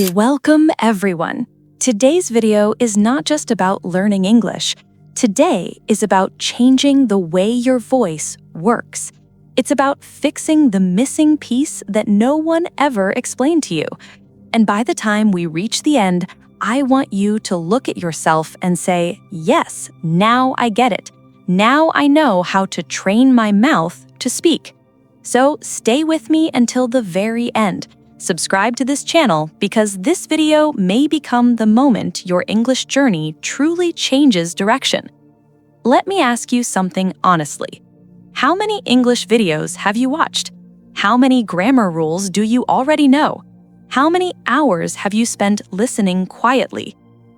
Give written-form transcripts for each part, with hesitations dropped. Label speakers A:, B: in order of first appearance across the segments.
A: Welcome, everyone. Today's video is not just about learning English. Today is about changing the way your voice works. It's about fixing the missing piece that no one ever explained to you. And by the time we reach the end, I want you to look at yourself and say, yes, now I get it. Now I know how to train my mouth to speak. So stay with me until the very end. Subscribe to this channel because this video may become the moment your English journey truly changes direction. Let me ask you something honestly. How many English videos have you watched? How many grammar rules do you already know? How many hours have you spent listening quietly?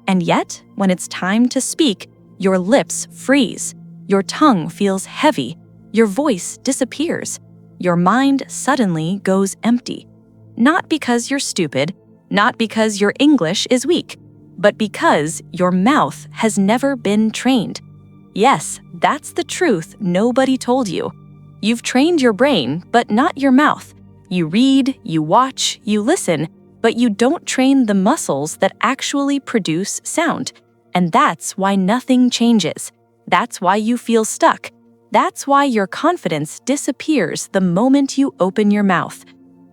A: And yet, when it's time to speak, your lips freeze, your tongue feels heavy, your voice disappears, your mind suddenly goes empty. Not because you're stupid, not because your English is weak, but because your mouth has never been trained. Yes, that's the truth nobody told you. You've trained your brain, but not your mouth. You read, you watch, you listen, but you don't train the muscles that actually produce sound. And that's why nothing changes. That's why you feel stuck. That's why your confidence disappears the moment you open your mouth.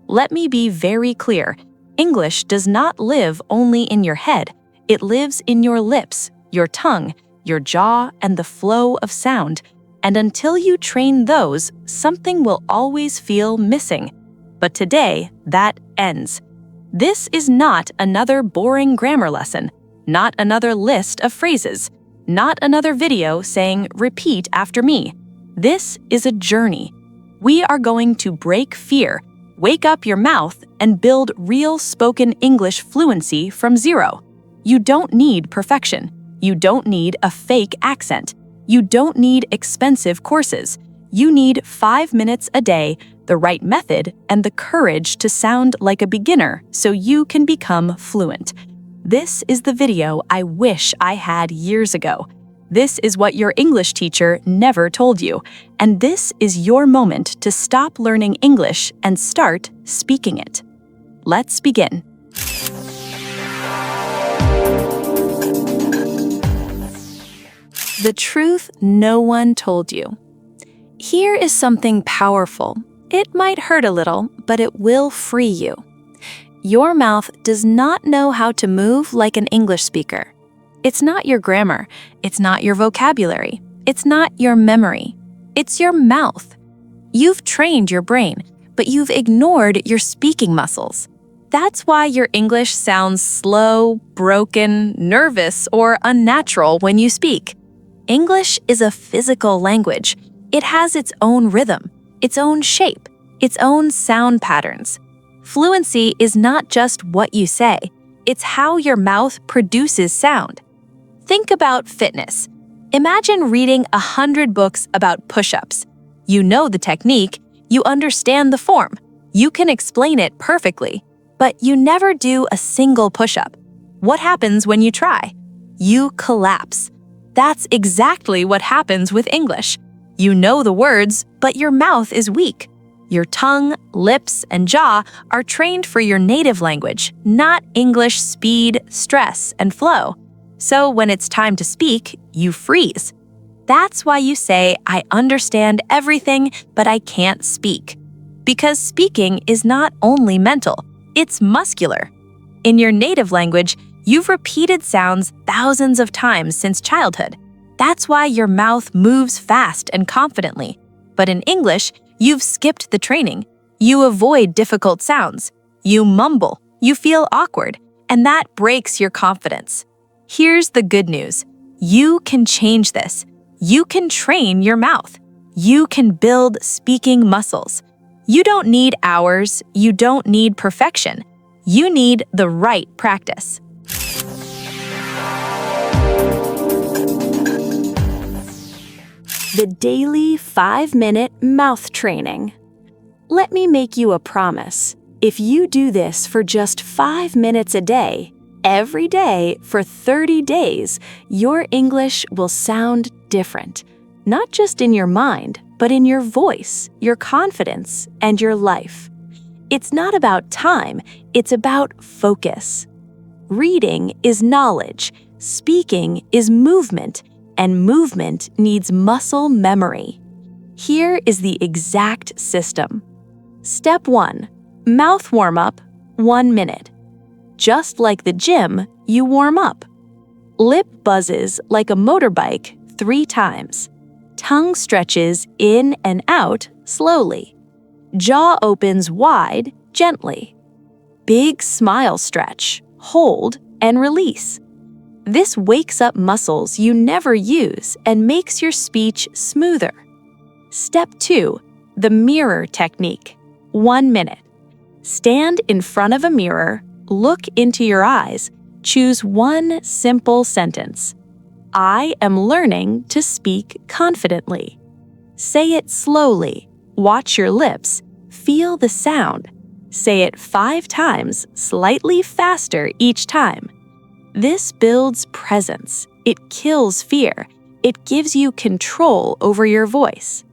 A: Let me be very clear. English does not live only in your head. It lives in your lips, your tongue, your jaw, and the flow of sound. And until you train those, something will always feel missing. But today, that ends. This is not another boring grammar lesson, not another list of phrases, not another video saying, "Repeat after me." This is a journey. We are going to break fear, wake up your mouth, and build real spoken English fluency from zero. You don't need perfection. You don't need a fake accent. You don't need expensive courses. You need 5 minutes a day, the right method, and the courage to sound like a beginner so you can become fluent. This is the video I wish I had years ago. This is what your English teacher never told you, and this is your moment to stop learning English and start speaking it. Let's begin. The truth no one told you. Here is something powerful. It might hurt a little, but it will free you. Your mouth does not know how to move like an English speaker. It's not your grammar. It's not your vocabulary. It's not your memory. It's your mouth. You've trained your brain, but you've ignored your speaking muscles. That's why your English sounds slow, broken, nervous, or unnatural when you speak. English is a physical language. It has its own rhythm, its own shape, its own sound patterns. Fluency is not just what you say. It's how your mouth produces sound. Think about fitness. Imagine reading 100 books about push-ups. You know the technique, you understand the form, you can explain it perfectly, but you never do a single push-up. What happens when you try? You collapse. That's exactly what happens with English. You know the words, but your mouth is weak. Your tongue, lips, and jaw are trained for your native language, not English speed, stress, and flow. So when it's time to speak, you freeze. That's why you say, "I understand everything, but I can't speak." Because speaking is not only mental, it's muscular. In your native language, you've repeated sounds thousands of times since childhood. That's why your mouth moves fast and confidently. But in English, you've skipped the training. You avoid difficult sounds. You mumble. You feel awkward. And that breaks your confidence. Here's the good news. You can change this. You can train your mouth. You can build speaking muscles. You don't need hours. You don't need perfection. You need the right practice. The daily 5-minute mouth training. Let me make you a promise. If you do this for just 5 minutes a day, every day for 30 days, your English will sound different. Not just in your mind, but in your voice, your confidence, and your life. It's not about time, it's about focus. Reading is knowledge, speaking is movement, and movement needs muscle memory. Here is the exact system. Step 1. Mouth warm-up, 1 minute. Just like the gym, you warm up. Lip buzzes like a motorbike 3 times. Tongue stretches in and out slowly. Jaw opens wide, gently. Big smile stretch, hold, and release. This wakes up muscles you never use and makes your speech smoother. Step 2. The mirror technique. 1 minute. Stand in front of a mirror, look into your eyes, choose one simple sentence. I am learning to speak confidently. Say it slowly. Watch your lips. Feel the sound. Say it 5 times, slightly faster each time. This builds presence. It kills fear. It gives you control over your voice.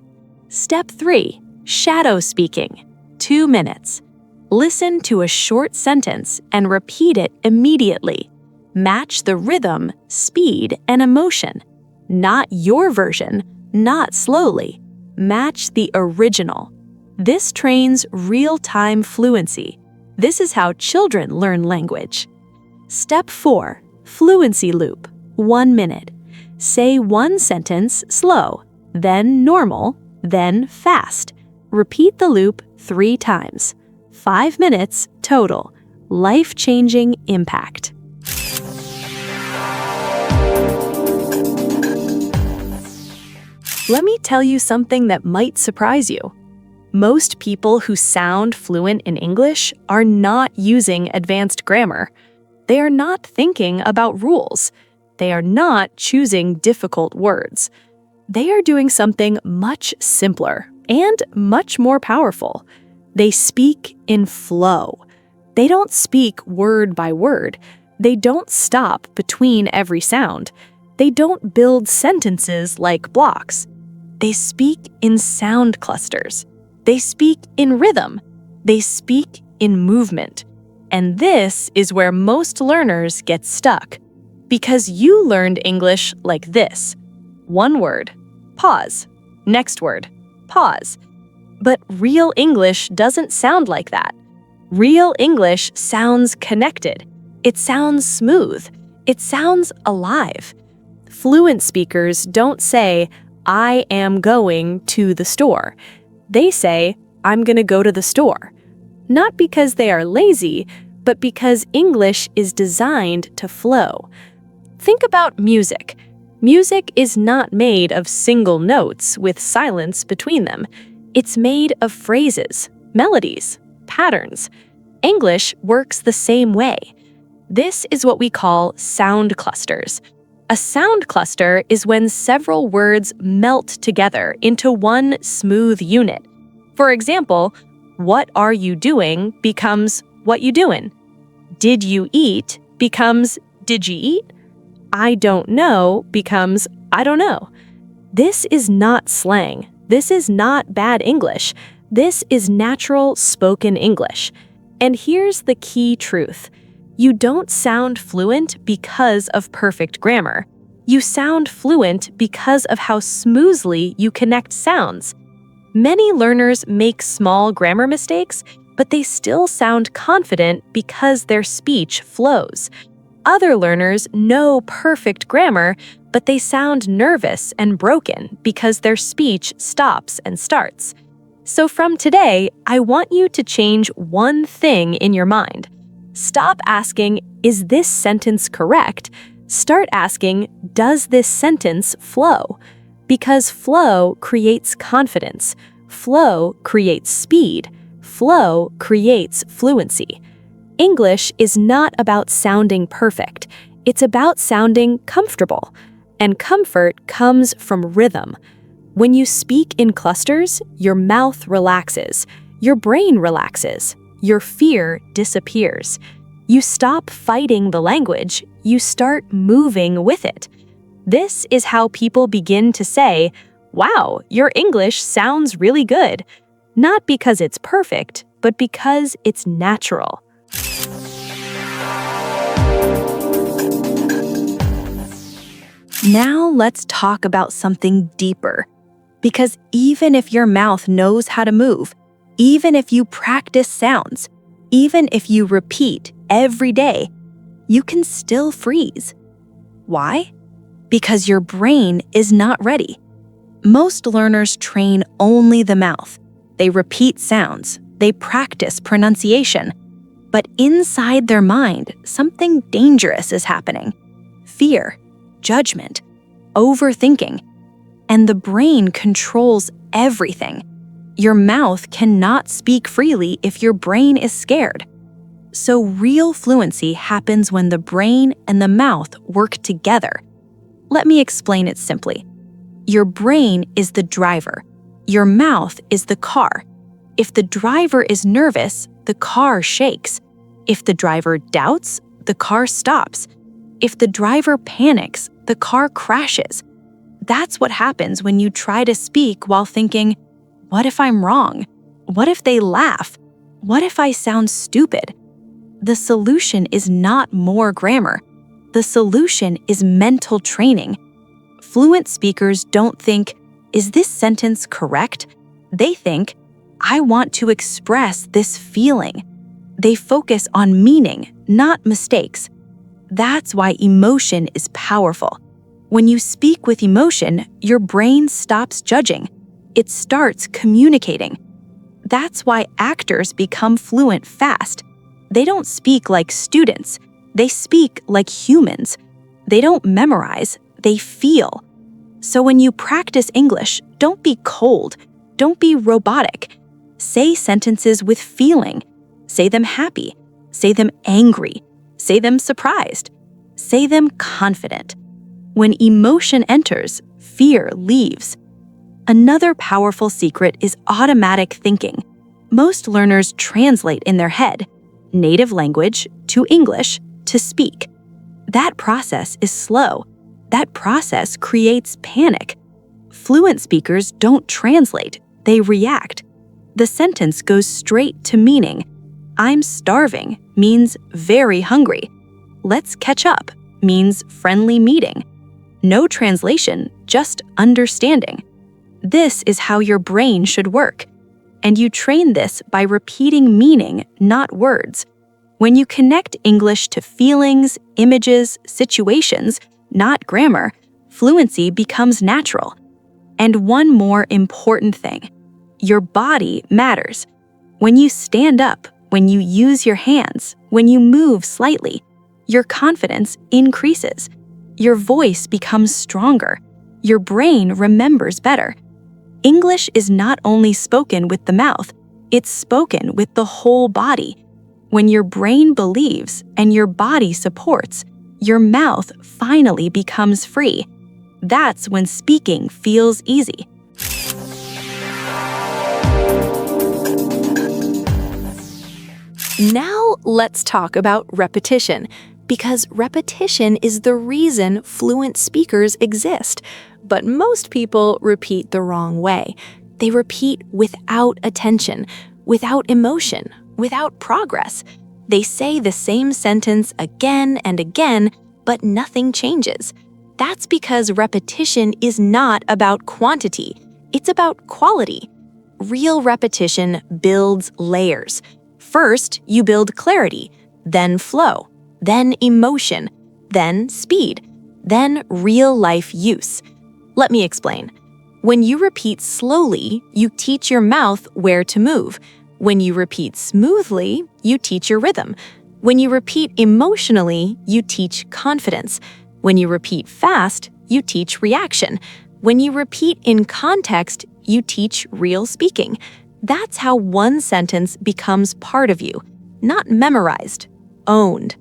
A: Step 3. Shadow speaking. 2 minutes. Listen to a short sentence and repeat it immediately. Match the rhythm, speed, and emotion. Not your version, not slowly. Match the original. This trains real-time fluency. This is how children learn language. Step 4. Fluency loop. 1 minute. Say one sentence slow, then normal, then fast. Repeat the loop 3 times. 5 minutes total. Life-changing impact. Let me tell you something that might surprise you. Most people who sound fluent in English are not using advanced grammar. They are not thinking about rules. They are not choosing difficult words. They are doing something much simpler and much more powerful. They speak in flow. They don't speak word by word. They don't stop between every sound. They don't build sentences like blocks. They speak in sound clusters. They speak in rhythm. They speak in movement. And this is where most learners get stuck. Because you learned English like this. 1 word, pause. Next word, pause. But real English doesn't sound like that. Real English sounds connected. It sounds smooth. It sounds alive. Fluent speakers don't say, I am going to the store. They say, I'm going to go to the store. Not because they are lazy, but because English is designed to flow. Think about music. Music is not made of single notes with silence between them. It's made of phrases, melodies, patterns. English works the same way. This is what we call sound clusters. A sound cluster is when several words melt together into one smooth unit. For example, what are you doing becomes what you doing. Did you eat becomes did you eat. I don't know becomes I don't know. This is not slang. This is not bad English. This is natural spoken English. And here's the key truth. You don't sound fluent because of perfect grammar. You sound fluent because of how smoothly you connect sounds. Many learners make small grammar mistakes, but they still sound confident because their speech flows. Other learners know perfect grammar, but they sound nervous and broken because their speech stops and starts. So from today, I want you to change one thing in your mind. Stop asking, is this sentence correct? Start asking, does this sentence flow? Because flow creates confidence. Flow creates speed. Flow creates fluency. English is not about sounding perfect. It's about sounding comfortable. And comfort comes from rhythm. When you speak in clusters, your mouth relaxes. Your brain relaxes. Your fear disappears. You stop fighting the language. You start moving with it. This is how people begin to say, wow, your English sounds really good. Not because it's perfect, but because it's natural. Now let's talk about something deeper. Because even if your mouth knows how to move, even if you practice sounds, even if you repeat every day, you can still freeze. Why? Because your brain is not ready. Most learners train only the mouth. They repeat sounds, they practice pronunciation. But inside their mind, something dangerous is happening. Fear, judgment, overthinking. And the brain controls everything. Your mouth cannot speak freely if your brain is scared. So real fluency happens when the brain and the mouth work together. Let me explain it simply. Your brain is the driver. Your mouth is the car. If the driver is nervous, the car shakes. If the driver doubts, the car stops. If the driver panics, the car crashes. That's what happens when you try to speak while thinking, what if I'm wrong? What if they laugh? What if I sound stupid? The solution is not more grammar. The solution is mental training. Fluent speakers don't think, is this sentence correct? They think, I want to express this feeling. They focus on meaning, not mistakes. That's why emotion is powerful. When you speak with emotion, your brain stops judging. It starts communicating. That's why actors become fluent fast. They don't speak like students. They speak like humans. They don't memorize, they feel. So when you practice English, don't be cold. Don't be robotic. Say sentences with feeling. Say them happy. Say them angry. Say them surprised. Say them confident. When emotion enters, fear leaves. Another powerful secret is automatic thinking. Most learners translate in their head, native language to English to speak. That process is slow. That process creates panic. Fluent speakers don't translate, they react. The sentence goes straight to meaning. I'm starving means very hungry. Let's catch up means friendly meeting. No translation, just understanding. This is how your brain should work. And you train this by repeating meaning, not words. When you connect English to feelings, images, situations, not grammar, fluency becomes natural. And one more important thing. Your body matters. When you stand up, when you use your hands, when you move slightly, your confidence increases. Your voice becomes stronger. Your brain remembers better. English is not only spoken with the mouth, it's spoken with the whole body. When your brain believes and your body supports, your mouth finally becomes free. That's when speaking feels easy. Now let's talk about repetition, because repetition is the reason fluent speakers exist. But most people repeat the wrong way. They repeat without attention, without emotion, without progress. They say the same sentence again and again, but nothing changes. That's because repetition is not about quantity, it's about quality. Real repetition builds layers. First, you build clarity, then flow, then emotion, then speed, then real-life use. Let me explain. When you repeat slowly, you teach your mouth where to move. When you repeat smoothly, you teach your rhythm. When you repeat emotionally, you teach confidence. When you repeat fast, you teach reaction. When you repeat in context, you teach real speaking. That's how one sentence becomes part of you, not memorized, owned.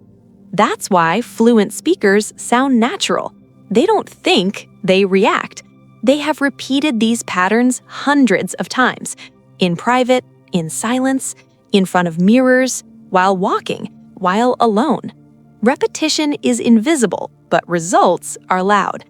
A: That's why fluent speakers sound natural. They don't think, they react. They have repeated these patterns hundreds of times, in private, in silence, in front of mirrors, while walking, while alone. Repetition is invisible, but results are loud.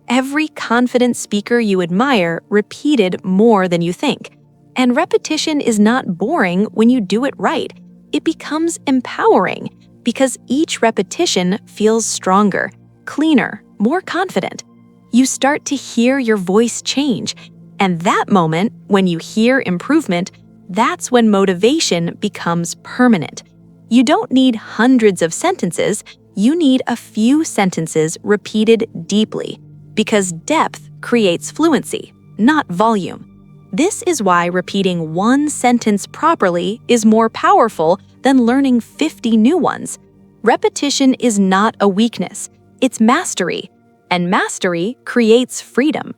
A: Every confident speaker you admire repeated more than you think. And repetition is not boring when you do it right. It becomes empowering because each repetition feels stronger, cleaner, more confident. You start to hear your voice change. And that moment, when you hear improvement, that's when motivation becomes permanent. You don't need hundreds of sentences, you need a few sentences repeated deeply, because depth creates fluency, not volume. This is why repeating one sentence properly is more powerful than learning 50 new ones. Repetition is not a weakness, it's mastery, and mastery creates freedom.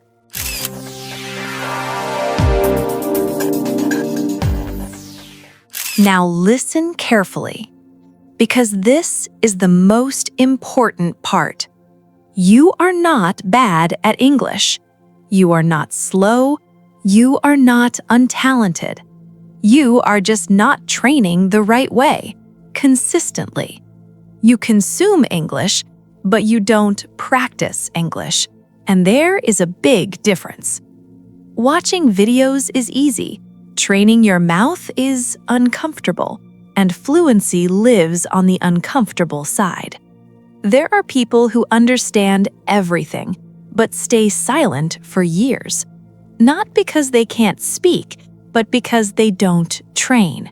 A: Now listen carefully, because this is the most important part. You are not bad at English. You are not slow. You are not untalented. You are just not training the right way, consistently. You consume English, but you don't practice English, and there is a big difference. Watching videos is easy. Training your mouth is uncomfortable, and fluency lives on the uncomfortable side. There are people who understand everything, but stay silent for years. Not because they can't speak, but because they don't train.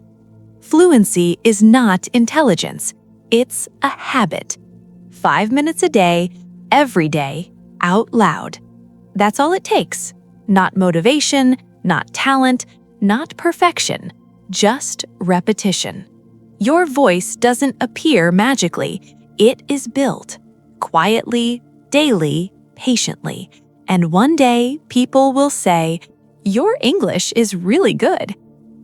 A: Fluency is not intelligence, it's a habit. 5 minutes a day, every day, out loud. That's all it takes. Not motivation, not talent, not perfection, just repetition. Your voice doesn't appear magically. It is built quietly, daily, patiently. And one day, people will say, "Your English is really good."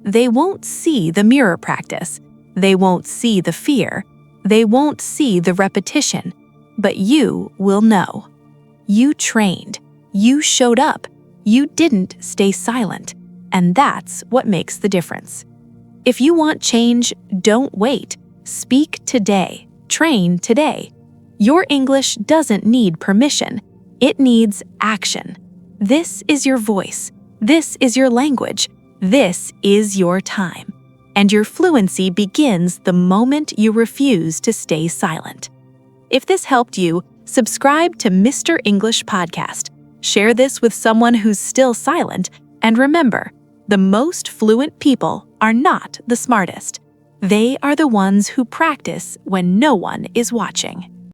A: They won't see the mirror practice. They won't see the fear. They won't see the repetition. But you will know. You trained. You showed up. You didn't stay silent. And that's what makes the difference. If you want change, don't wait. Speak today. Train today. Your English doesn't need permission. It needs action. This is your voice. This is your language. This is your time. And your fluency begins the moment you refuse to stay silent. If this helped you, subscribe to Mr. English Podcast. Share this with someone who's still silent. And remember, the most fluent people are not the smartest. They are the ones who practice when no one is watching.